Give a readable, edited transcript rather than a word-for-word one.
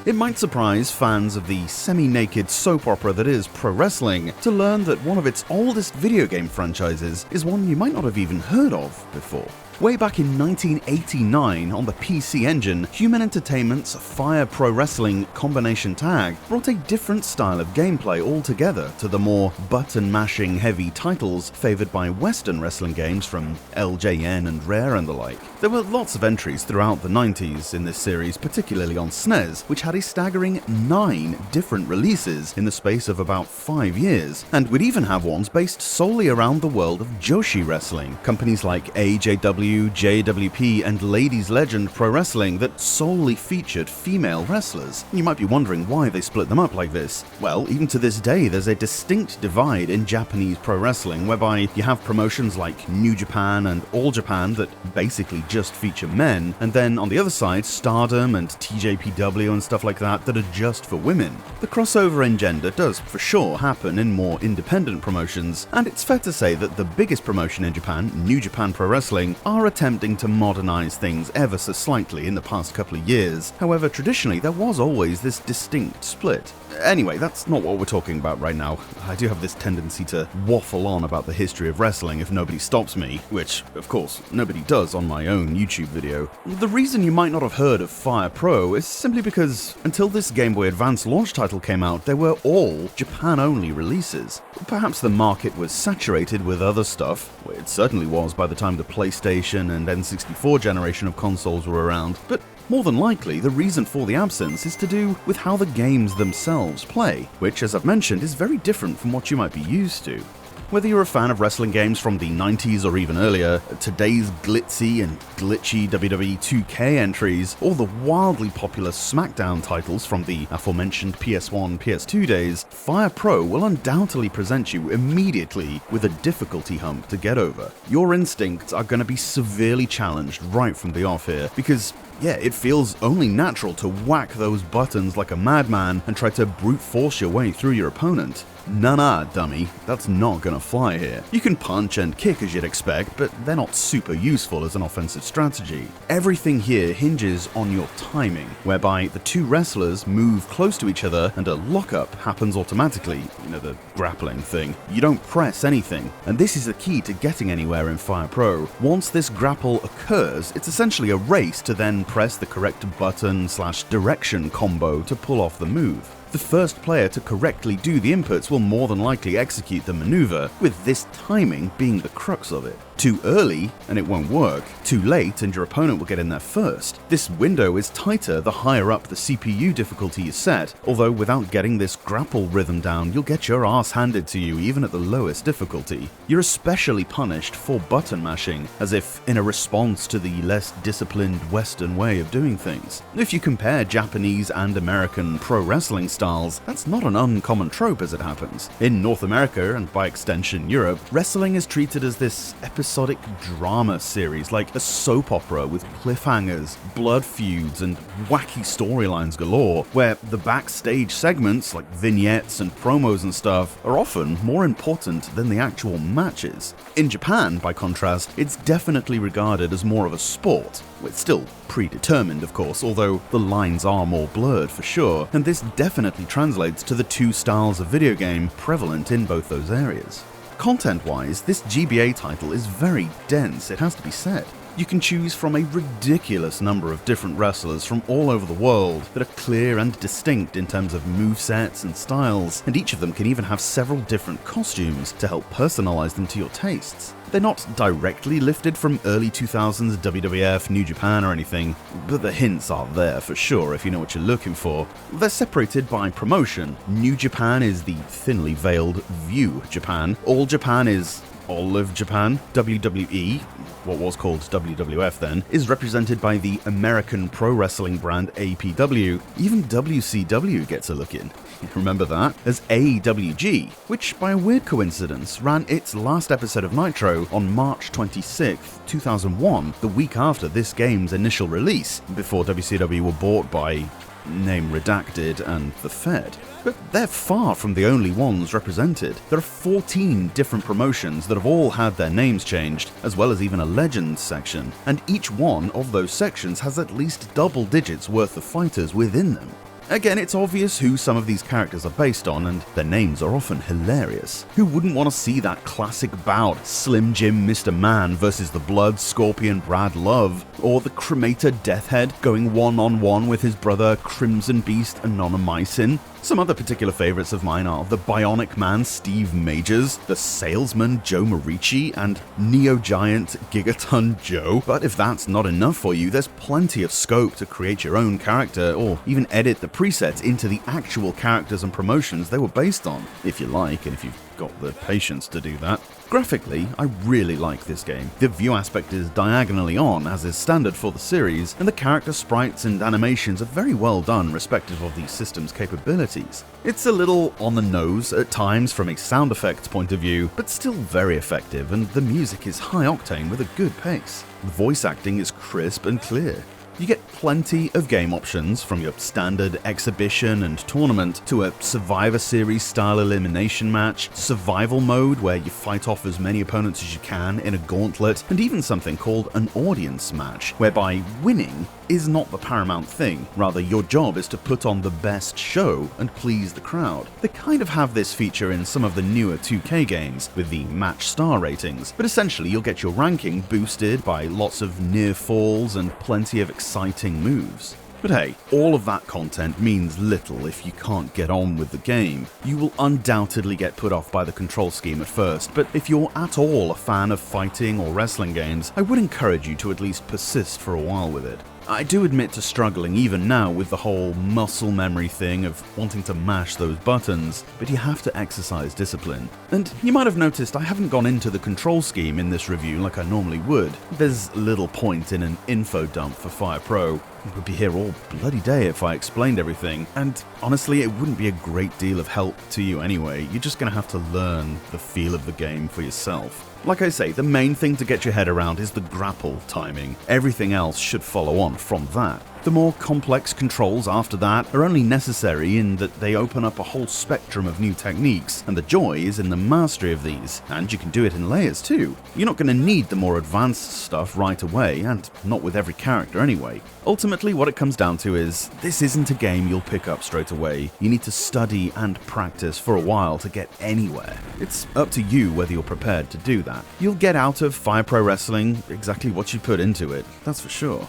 It might surprise fans of the semi-naked soap opera that is pro wrestling to learn that one of its oldest video game franchises is one you might not have even heard of before. Way back in 1989, on the PC Engine, Human Entertainment's Fire Pro Wrestling Combination Tag brought a different style of gameplay altogether to the more button-mashing heavy titles favoured by Western wrestling games from LJN and Rare and the like. There were lots of entries throughout the 90s in this series, particularly on SNES, which had a staggering 9 different releases in the space of about 5 years, and would even have ones based solely around the world of Joshi wrestling. Companies like AJW, JWP, and Ladies Legend Pro Wrestling that solely featured female wrestlers. You might be wondering why they split them up like this. Well, even to this day, there's a distinct divide in Japanese pro wrestling, whereby you have promotions like New Japan and All Japan that basically just feature men, and then on the other side, Stardom and TJPW and stuff like that that are just for women. The crossover in gender does for sure happen in more independent promotions, and it's fair to say that the biggest promotion in Japan, New Japan Pro Wrestling, are attempting to modernize things ever so slightly in the past couple of years. However, traditionally there was always this distinct split. Anyway, that's not what we're talking about right now. I do have this tendency to waffle on about the history of wrestling if nobody stops me, which, of course, nobody does on my own YouTube video. The reason you might not have heard of Fire Pro is simply because until this Game Boy Advance launch title came out, they were all Japan-only releases. Perhaps the market was saturated with other stuff. It certainly was by the time the PlayStation and N64 generation of consoles were around, but more than likely, the reason for the absence is to do with how the games themselves play, which, as I've mentioned, is very different from what you might be used to. Whether you're a fan of wrestling games from the 90s or even earlier, today's glitzy and glitchy WWE 2K entries, or the wildly popular SmackDown titles from the aforementioned PS1, PS2 days, Fire Pro will undoubtedly present you immediately with a difficulty hump to get over. Your instincts are going to be severely challenged right from the off here, because yeah, it feels only natural to whack those buttons like a madman and try to brute force your way through your opponent. Nah, dummy, that's not gonna fly here. You can punch and kick as you'd expect, but they're not super useful as an offensive strategy. Everything here hinges on your timing, whereby the two wrestlers move close to each other and a lockup happens automatically, the grappling thing. You don't press anything, and this is the key to getting anywhere in Fire Pro. Once this grapple occurs, it's essentially a race to then press the correct button/direction combo to pull off the move. The first player to correctly do the inputs will more than likely execute the maneuver, with this timing being the crux of it. Too early, and it won't work. Too late, and your opponent will get in there first. This window is tighter the higher up the CPU difficulty is set, although without getting this grapple rhythm down, you'll get your ass handed to you even at the lowest difficulty. You're especially punished for button mashing, as if in a response to the less disciplined Western way of doing things. If you compare Japanese and American pro wrestling styles, that's not an uncommon trope as it happens. In North America, and by extension Europe, wrestling is treated as this episodic drama series, like a soap opera with cliffhangers, blood feuds, and wacky storylines galore, where the backstage segments, like vignettes and promos and stuff, are often more important than the actual matches. In Japan, by contrast, it's definitely regarded as more of a sport. It's still predetermined, of course, although the lines are more blurred for sure, and this definitely translates to the two styles of video game prevalent in both those areas. Content-wise, this GBA title is very dense, it has to be said. You can choose from a ridiculous number of different wrestlers from all over the world that are clear and distinct in terms of movesets and styles, and each of them can even have several different costumes to help personalize them to your tastes. They're not directly lifted from early 2000s WWF, New Japan or anything, but the hints are there for sure if you know what you're looking for. They're separated by promotion. New Japan is the thinly veiled View Japan. All Japan is Olive Japan. WWE, what was called WWF then, is represented by the American pro wrestling brand APW. Even WCW gets a look in. Remember that? As AWG, which by a weird coincidence ran its last episode of Nitro on March 26, 2001, the week after this game's initial release, before WCW were bought by name redacted and the Fed. But they're far from the only ones represented. There are 14 different promotions that have all had their names changed, as well as even a Legends section, and each one of those sections has at least double digits worth of fighters within them. Again, it's obvious who some of these characters are based on, and their names are often hilarious. Who wouldn't want to see that classic bout, Slim Jim Mr. Man versus the Blood Scorpion Brad Love, or the Cremator Deathhead going one-on-one with his brother Crimson Beast Anonymycin? Some other particular favorites of mine are the Bionic Man Steve Majors, the Salesman Joe Morici, and Neo Giant Gigaton Joe. But if that's not enough for you, there's plenty of scope to create your own character, or even edit the presets into the actual characters and promotions they were based on, if you like, and if you've got the patience to do that. Graphically, I really like this game. The view aspect is diagonally on, as is standard for the series, and the character sprites and animations are very well done respective of the system's capabilities. It's a little on the nose at times from a sound effects point of view, but still very effective, and the music is high octane with a good pace. The voice acting is crisp and clear. You get plenty of game options, from your standard exhibition and tournament to a Survivor Series style elimination match, survival mode where you fight off as many opponents as you can in a gauntlet, and even something called an audience match, whereby winning is not the paramount thing, rather your job is to put on the best show and please the crowd. They kind of have this feature in some of the newer 2K games with the match star ratings, but essentially you'll get your ranking boosted by lots of near falls and plenty of exciting moves. But hey, all of that content means little if you can't get on with the game. You will undoubtedly get put off by the control scheme at first, but if you're at all a fan of fighting or wrestling games, I would encourage you to at least persist for a while with it. I do admit to struggling even now with the whole muscle memory thing of wanting to mash those buttons, but you have to exercise discipline. And you might have noticed I haven't gone into the control scheme in this review like I normally would. There's little point in an info dump for Fire Pro. I would be here all bloody day if I explained everything, and honestly it wouldn't be a great deal of help to you anyway. You're just gonna have to learn the feel of the game for yourself. Like I say, the main thing to get your head around is the grapple timing. Everything else should follow on from that. The more complex controls after that are only necessary in that they open up a whole spectrum of new techniques, and the joy is in the mastery of these, and you can do it in layers too. You're not going to need the more advanced stuff right away, and not with every character anyway. Ultimately, what it comes down to is, this isn't a game you'll pick up straight away. You need to study and practice for a while to get anywhere. It's up to you whether you're prepared to do that. You'll get out of Fire Pro Wrestling exactly what you put into it, that's for sure.